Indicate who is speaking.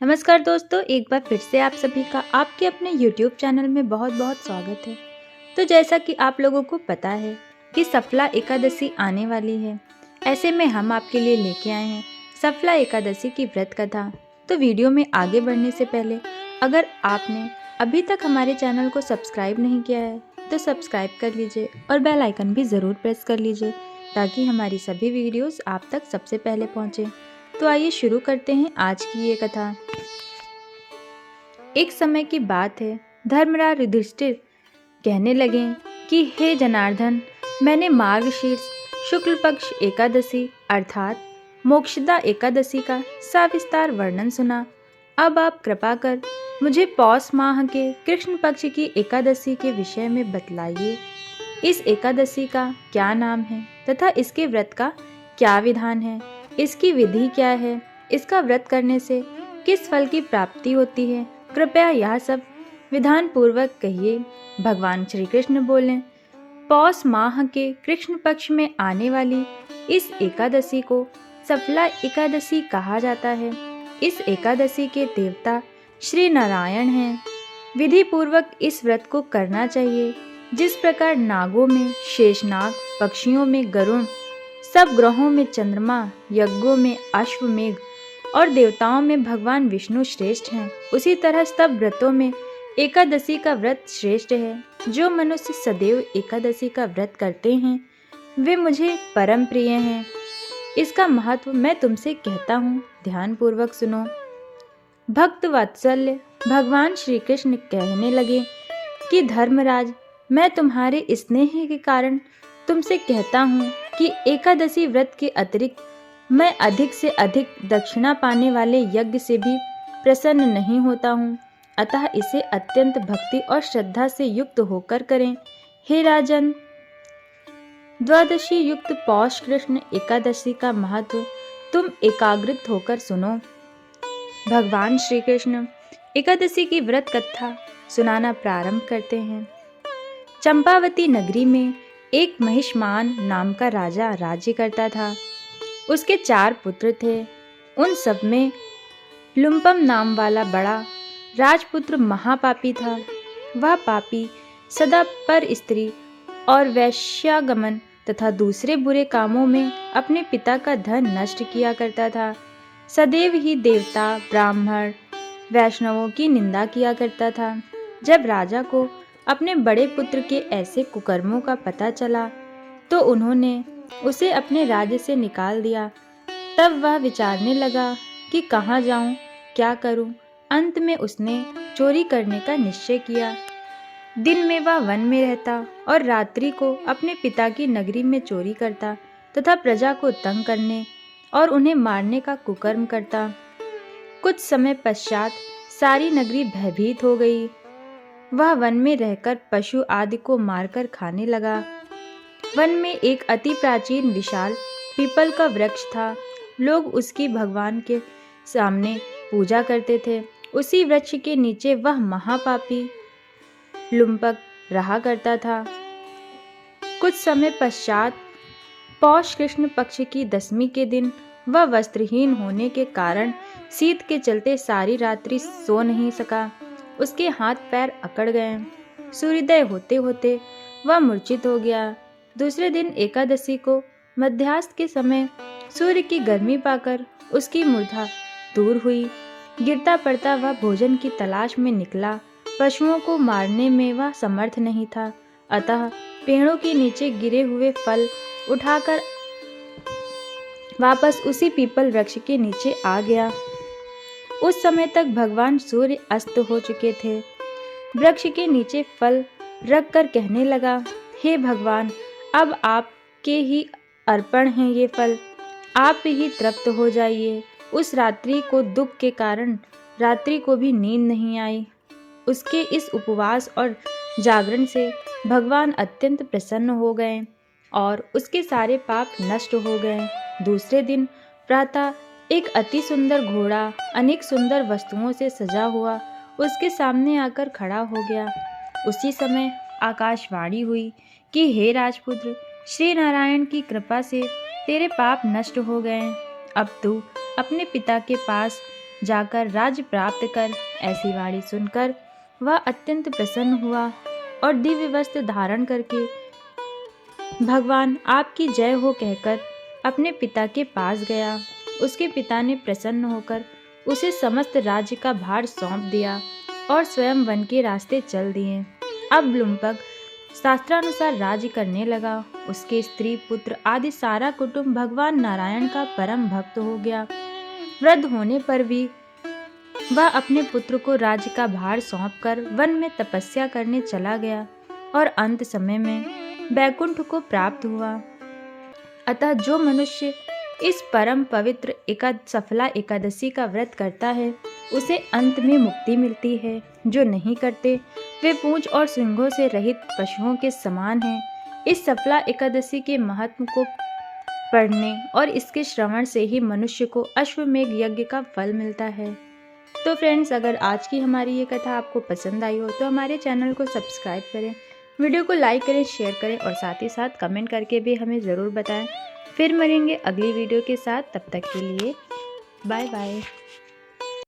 Speaker 1: नमस्कार दोस्तों, एक बार फिर से आप सभी का आपके अपने YouTube चैनल में बहुत बहुत स्वागत है। तो जैसा कि आप लोगों को पता है कि सफला एकादशी आने वाली है, ऐसे में हम आपके लिए लेके आए हैं सफला एकादशी की व्रत कथा। तो वीडियो में आगे बढ़ने से पहले अगर आपने अभी तक हमारे चैनल को सब्सक्राइब नहीं किया है तो सब्सक्राइब कर लीजिए और बेल आइकन भी ज़रूर प्रेस कर लीजिए ताकि हमारी सभी वीडियोज़ आप तक सबसे पहले पहुँचे। तो आइए शुरू करते हैं आज की ये कथा। एक समय की बात है, धर्मराज युधिष्ठिर कहने लगे कि हे जनार्दन, मैंने मार्गशीर्ष शुक्ल पक्ष एकादशी अर्थात मोक्षदा एकादशी का सविस्तार वर्णन सुना। अब आप कृपा कर मुझे पौष माह के कृष्ण पक्ष की एकादशी के विषय में बतलाइए। इस एकादशी का क्या नाम है तथा इसके व्रत का क्या विधान है, इसकी विधि क्या है, इसका व्रत करने से किस फल की प्राप्ति होती है, कृपया यह सब विधान पूर्वक कहिए। भगवान श्री कृष्ण बोले, पौष माह के कृष्ण पक्ष में आने वाली इस एकादशी को सफला एकादशी कहा जाता है। इस एकादशी के देवता श्री नारायण हैं। विधि पूर्वक इस व्रत को करना चाहिए। जिस प्रकार नागों में शेषनाग, पक्षियों में गरुण, सब ग्रहों में चंद्रमा, यज्ञों में अश्वमेघ और देवताओं में भगवान विष्णु श्रेष्ठ हैं, उसी तरह सब व्रतों में एकादशी का व्रत श्रेष्ठ है। जो मनुष्य सदैव एकादशी का व्रत करते हैं वे मुझे परम प्रिय हैं। इसका महत्व मैं तुमसे कहता हूँ, ध्यान पूर्वक सुनो। भक्त वात्सल्य भगवान श्री कृष्ण कहने लगे कि धर्मराज, मैं तुम्हारे स्नेह के कारण तुमसे कहता हूँ कि एकादशी व्रत के अतिरिक्त मैं अधिक से अधिक दक्षिणा पाने वाले यज्ञ से भी प्रसन्न नहीं होता हूँ। अतः इसे अत्यंत भक्ति और श्रद्धा से युक्त होकर करें। हे राजन, द्वादशी युक्त पौष कृष्ण एकादशी का महत्व तुम एकाग्रित होकर सुनो। भगवान श्री कृष्ण एकादशी की व्रत कथा सुनाना प्रारंभ करते हैं। चंपावती नगरी में एक महिष्मान नाम का राजा राज्य करता था। उसके 4 पुत्र थे। उन सब में लुम्पम नाम वाला बड़ा राजपुत्र महापापी था। वह पापी सदा पर स्त्री और वैश्यागमन तथा दूसरे बुरे कामों में अपने पिता का धन नष्ट किया करता था। सदैव ही देवता, ब्राह्मण, वैष्णवों की निंदा किया करता था। जब राजा को अपने बड़े पुत्र के ऐसे कुकर्मों का पता चला तो उन्होंने उसे अपने राज्य से निकाल दिया। तब वह विचारने लगा कि कहाँ जाऊं, क्या करूं। अंत में उसने चोरी करने का निश्चय किया। दिन में वह वन में रहता और रात्रि को अपने पिता की नगरी में चोरी करता तथा प्रजा को तंग करने और उन्हें मारने का कुकर्म करता। कुछ समय पश्चात सारी नगरी भयभीत हो गई। वह वन में रहकर पशु आदि को मारकर खाने लगा। वन में एक अति प्राचीन विशाल पीपल का वृक्ष था। लोग उसकी भगवान के सामने पूजा करते थे। उसी वृक्ष के नीचे वह महापापी लुम्पक रहा करता था। कुछ समय पश्चात पौष कृष्ण पक्ष की दशमी के दिन वह वस्त्रहीन होने के कारण शीत के चलते सारी रात्रि सो नहीं सका। उसके हाथ पैर अकड़ गए। सूर्योदय होते होते वह मूर्छित हो गया। दूसरे दिन एकादशी को मध्याह्न के समय सूर्य की गर्मी पाकर उसकी मूर्धा दूर हुई। गिरता पड़ता वह भोजन की तलाश में निकला। पशुओं को मारने में वह समर्थ नहीं था, अतः पेड़ों के नीचे गिरे हुए फल उठाकर वापस उसी पीपल वृक्ष के नीचे आ गया। उस समय तक भगवान सूर्य अस्त हो चुके थे। वृक्ष के नीचे फल रख कर कहने लगा, हे भगवान, अब आपके ही अर्पण हैं ये फल, आप ही तृप्त हो जाइए। उस रात्रि को दुख के कारण रात्रि को भी नींद नहीं आई। उसके इस उपवास और जागरण से भगवान अत्यंत प्रसन्न हो गए और उसके सारे पाप नष्ट हो गए। दूसरे दिन प्रातः एक अति सुंदर घोड़ा अनेक सुंदर वस्तुओं से सजा हुआ उसके सामने आकर खड़ा हो गया। उसी समय आकाशवाणी हुई कि हे राजपुत्र, श्री नारायण की कृपा से तेरे पाप नष्ट हो गए। अब तू अपने पिता के पास जाकर राज्य प्राप्त कर। ऐसी वाणी सुनकर वह अत्यंत प्रसन्न हुआ और दिव्य वस्त्र धारण करके भगवान आपकी जय हो कहकर अपने पिता के पास गया। उसके पिता ने प्रसन्न होकर उसे समस्त राज्य का भार सौंप दिया और स्वयं वन के रास्ते चल दिए। अब लुम्पक शास्त्रानुसार राज्य करने लगा। उसके स्त्री पुत्र आदि सारा कुटुंब भगवान नारायण का परम भक्त हो गया। वृद्ध होने पर भी वह अपने पुत्र को राज्य का भार सौंपकर वन में तपस्या करने चला गया और अंत समय में बैकुंठ को प्राप्त हुआ। अतः जो मनुष्य इस परम पवित्र सफला एकादशी का व्रत करता है उसे अंत में मुक्ति मिलती है। जो नहीं करते वे पूंछ और सिंगों से रहित पशुओं के समान हैं। इस सफला एकादशी के महत्व को पढ़ने और इसके श्रवण से ही मनुष्य को अश्वमेघ यज्ञ का फल मिलता है। तो फ्रेंड्स, अगर आज की हमारी ये कथा आपको पसंद आई हो तो हमारे चैनल को सब्सक्राइब करें, वीडियो को लाइक करें, शेयर करें और साथ ही साथ कमेंट करके भी हमें ज़रूर बताएं। फिर मिलेंगे अगली वीडियो के साथ, तब तक के लिए बाय बाय।